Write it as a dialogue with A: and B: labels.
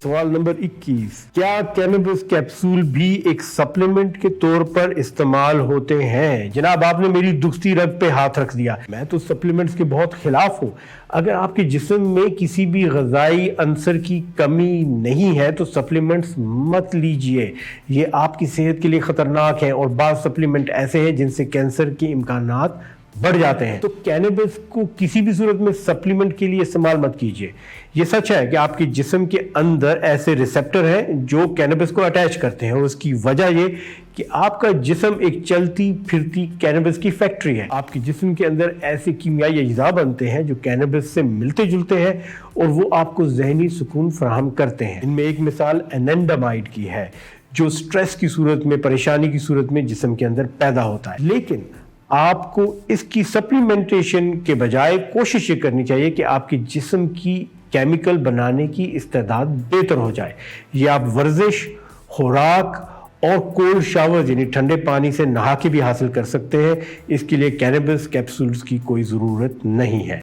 A: سوال نمبر 21، کیا cannabis capsule بھی ایک سپلیمنٹ کے طور پر استعمال ہوتے ہیں؟ جناب آپ نے میری دکھتی رگ پہ ہاتھ رکھ دیا. میں تو سپلیمنٹس کے بہت خلاف ہوں. اگر آپ کے جسم میں کسی بھی غذائی عنصر کی کمی نہیں ہے تو سپلیمنٹس مت لیجئے. یہ آپ کی صحت کے لیے خطرناک ہیں اور بعض سپلیمنٹ ایسے ہیں جن سے کینسر کے امکانات بڑھ جاتے ہیں. تو کینابس کو کسی بھی صورت میں سپلیمنٹ کے لیے استعمال مت کیجیے. یہ سچ ہے کہ آپ کے جسم کے اندر ایسے ریسپٹر ہیں جو کینابس کو اٹیچ کرتے ہیں، اور اس کی وجہ یہ کہ آپ کا جسم ایک چلتی پھرتی کینابس کی فیکٹری ہے. آپ کے جسم کے اندر ایسے کیمیائی اجزاء بنتے ہیں جو کینابس سے ملتے جلتے ہیں اور وہ آپ کو ذہنی سکون فراہم کرتے ہیں. ان میں ایک مثال ایننڈامائڈ کی ہے جو سٹریس کی صورت میں، پریشانی کی صورت میں جسم کے اندر پیدا ہوتا ہے. لیکن آپ کو اس کی سپلیمنٹیشن کے بجائے کوشش یہ کرنی چاہیے کہ آپ کے جسم کی کیمیکل بنانے کی استعداد بہتر ہو جائے. یہ آپ ورزش، خوراک اور کولڈ شاور یعنی ٹھنڈے پانی سے نہا کے بھی حاصل کر سکتے ہیں. اس کے لیے کینابس کیپسولز کی کوئی ضرورت نہیں ہے.